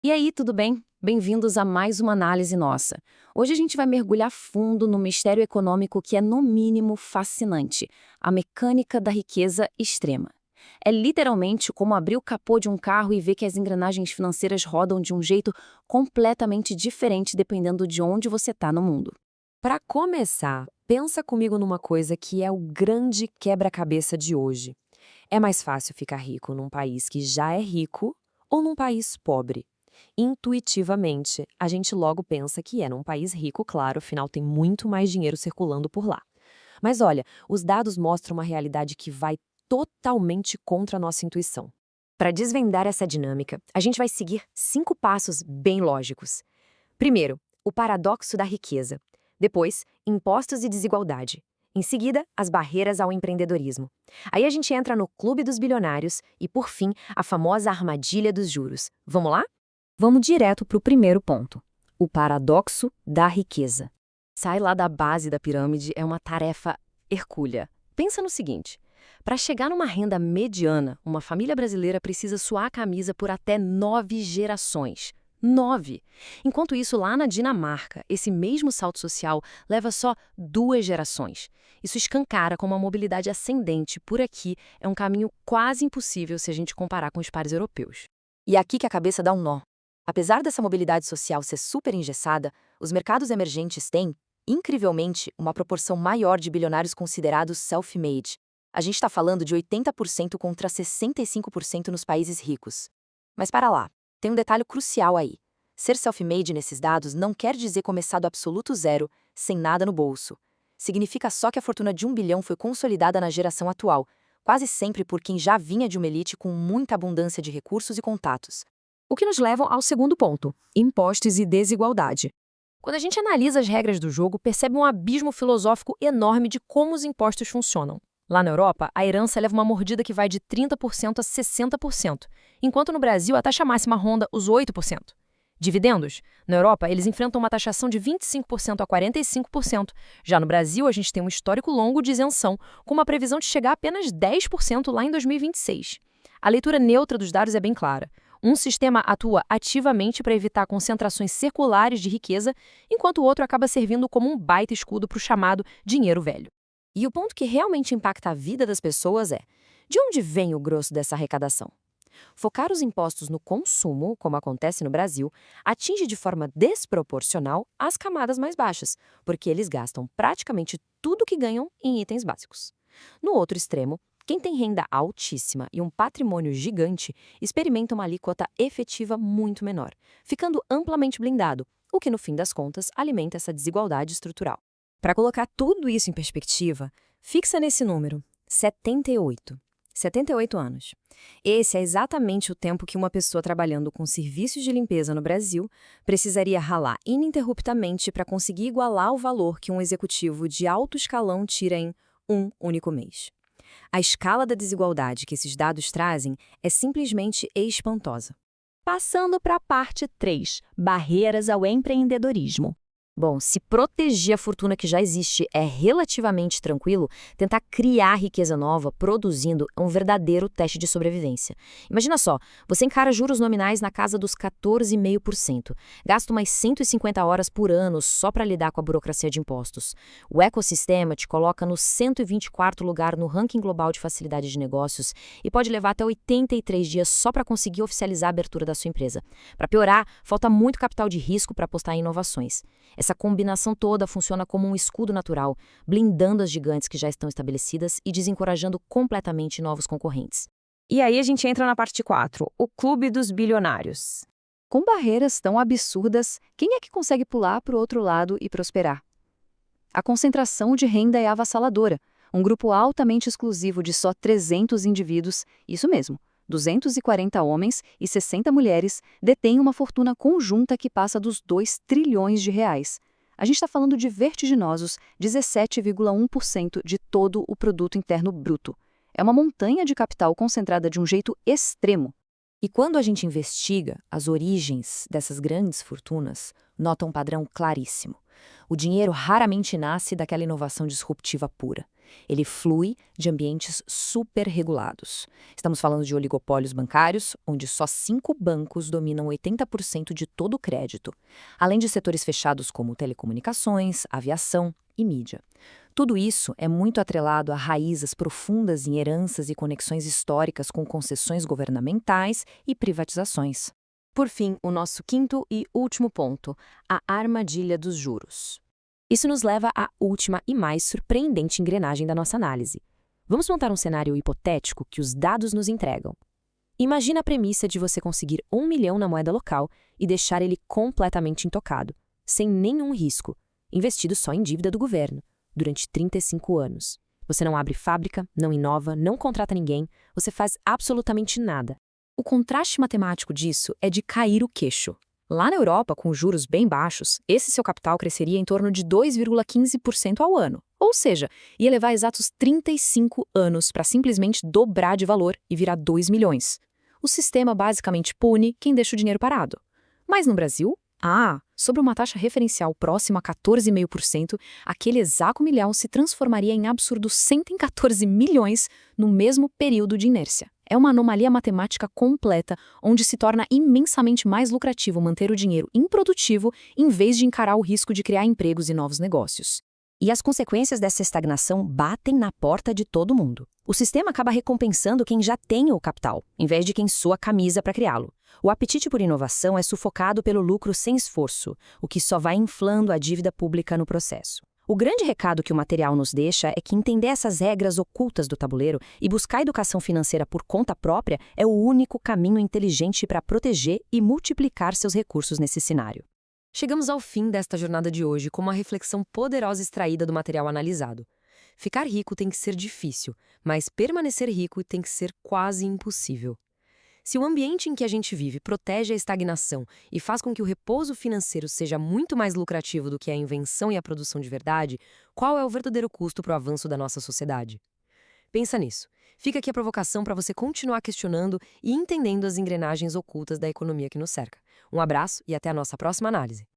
E aí, tudo bem? Bem-vindos a mais uma análise nossa. Hoje a gente vai mergulhar fundo no mistério econômico que é, no mínimo, fascinante: a mecânica da riqueza extrema. É literalmente como abrir o capô de um carro e ver que as engrenagens financeiras rodam de um jeito completamente diferente dependendo de onde você está no mundo. Para começar, pensa comigo numa coisa que é o grande quebra-cabeça de hoje. É mais fácil ficar rico num país que já é rico ou num país pobre? Intuitivamente, a gente logo pensa que é num país rico, claro, afinal tem muito mais dinheiro circulando por lá. Mas olha, os dados mostram uma realidade que vai totalmente contra a nossa intuição. Para desvendar essa dinâmica, a gente vai seguir 5 passos bem lógicos. Primeiro, o paradoxo da riqueza. Depois, impostos e desigualdade. Em seguida, as barreiras ao empreendedorismo. Aí a gente entra no clube dos bilionários e, por fim, a famosa armadilha dos juros. Vamos lá? Vamos direto para o primeiro ponto: o paradoxo da riqueza. Sai lá da base da pirâmide é uma tarefa hercúlea. Pensa no seguinte: para chegar numa renda mediana, uma família brasileira precisa suar a camisa por até 9 gerações. 9! Enquanto isso, lá na Dinamarca, esse mesmo salto social leva só 2 gerações. Isso escancara como a mobilidade ascendente por aqui é um caminho quase impossível se a gente comparar com os pares europeus. E é aqui que a cabeça dá um nó. Apesar dessa mobilidade social ser super engessada, os mercados emergentes têm, incrivelmente, uma proporção maior de bilionários considerados self-made. A gente está falando de 80% contra 65% nos países ricos. Mas para lá, tem um detalhe crucial aí. Ser self-made nesses dados não quer dizer começar do absoluto zero, sem nada no bolso. Significa só que a fortuna de 1 bilhão foi consolidada na geração atual, quase sempre por quem já vinha de uma elite com muita abundância de recursos e contatos. O que nos leva ao segundo ponto: impostos e desigualdade. Quando a gente analisa as regras do jogo, percebe um abismo filosófico enorme de como os impostos funcionam. Lá na Europa, a herança leva uma mordida que vai de 30% a 60%, enquanto no Brasil a taxa máxima ronda os 8%. Dividendos? Na Europa, eles enfrentam uma taxação de 25% a 45%. Já no Brasil, a gente tem um histórico longo de isenção, com uma previsão de chegar a apenas 10% lá em 2026. A leitura neutra dos dados é bem clara. Um sistema atua ativamente para evitar concentrações circulares de riqueza, enquanto o outro acaba servindo como um baita escudo para o chamado dinheiro velho. E o ponto que realmente impacta a vida das pessoas é: de onde vem o grosso dessa arrecadação? Focar os impostos no consumo, como acontece no Brasil, atinge de forma desproporcional as camadas mais baixas, porque eles gastam praticamente tudo que ganham em itens básicos. No outro extremo, quem tem renda altíssima e um patrimônio gigante experimenta uma alíquota efetiva muito menor, ficando amplamente blindado, o que, no fim das contas, alimenta essa desigualdade estrutural. Para colocar tudo isso em perspectiva, fixa nesse número: 78. 78 anos. Esse é exatamente o tempo que uma pessoa trabalhando com serviços de limpeza no Brasil precisaria ralar ininterruptamente para conseguir igualar o valor que um executivo de alto escalão tira em um único mês. A escala da desigualdade que esses dados trazem é simplesmente espantosa. Passando para a parte 3, barreiras ao empreendedorismo. Bom, se proteger a fortuna que já existe é relativamente tranquilo, tentar criar riqueza nova produzindo é um verdadeiro teste de sobrevivência. Imagina só, você encara juros nominais na casa dos 14,5%, gasta umas 150 horas por ano só para lidar com a burocracia de impostos. O ecossistema te coloca no 124º lugar no ranking global de facilidade de negócios e pode levar até 83 dias só para conseguir oficializar a abertura da sua empresa. Para piorar, falta muito capital de risco para apostar em inovações. Essa combinação toda funciona como um escudo natural, blindando as gigantes que já estão estabelecidas e desencorajando completamente novos concorrentes. E aí a gente entra na parte 4, o clube dos bilionários. Com barreiras tão absurdas, quem é que consegue pular para o outro lado e prosperar? A concentração de renda é avassaladora. Um grupo altamente exclusivo de só 300 indivíduos, isso mesmo, 240 homens e 60 mulheres, detêm uma fortuna conjunta que passa dos 2 trilhões de reais. A gente está falando de vertiginosos 17,1% de todo o produto interno bruto. É uma montanha de capital concentrada de um jeito extremo. E quando a gente investiga as origens dessas grandes fortunas, nota um padrão claríssimo. O dinheiro raramente nasce daquela inovação disruptiva pura. Ele flui de ambientes super regulados. Estamos falando de oligopólios bancários, onde só 5 bancos dominam 80% de todo o crédito, além de setores fechados como telecomunicações, aviação e mídia. Tudo isso é muito atrelado a raízes profundas em heranças e conexões históricas com concessões governamentais e privatizações. Por fim, o nosso quinto e último ponto, a armadilha dos juros. Isso nos leva à última e mais surpreendente engrenagem da nossa análise. Vamos montar um cenário hipotético que os dados nos entregam. Imagina a premissa de você conseguir 1 milhão na moeda local e deixar ele completamente intocado, sem nenhum risco, investido só em dívida do governo, durante 35 anos. Você não abre fábrica, não inova, não contrata ninguém, você faz absolutamente nada. O contraste matemático disso é de cair o queixo. Lá na Europa, com juros bem baixos, esse seu capital cresceria em torno de 2,15% ao ano. Ou seja, ia levar exatos 35 anos para simplesmente dobrar de valor e virar 2 milhões. O sistema basicamente pune quem deixa o dinheiro parado. Mas no Brasil? Sobre uma taxa referencial próxima a 14,5%, aquele exato milhão se transformaria em absurdos 114 milhões no mesmo período de inércia. É uma anomalia matemática completa, onde se torna imensamente mais lucrativo manter o dinheiro improdutivo em vez de encarar o risco de criar empregos e novos negócios. E as consequências dessa estagnação batem na porta de todo mundo. O sistema acaba recompensando quem já tem o capital, em vez de quem sua a camisa para criá-lo. O apetite por inovação é sufocado pelo lucro sem esforço, o que só vai inflando a dívida pública no processo. O grande recado que o material nos deixa é que entender essas regras ocultas do tabuleiro e buscar educação financeira por conta própria é o único caminho inteligente para proteger e multiplicar seus recursos nesse cenário. Chegamos ao fim desta jornada de hoje com uma reflexão poderosa extraída do material analisado. Ficar rico tem que ser difícil, mas permanecer rico tem que ser quase impossível. Se o ambiente em que a gente vive protege a estagnação e faz com que o repouso financeiro seja muito mais lucrativo do que a invenção e a produção de verdade, qual é o verdadeiro custo para o avanço da nossa sociedade? Pensa nisso. Fica aqui a provocação para você continuar questionando e entendendo as engrenagens ocultas da economia que nos cerca. Um abraço e até a nossa próxima análise.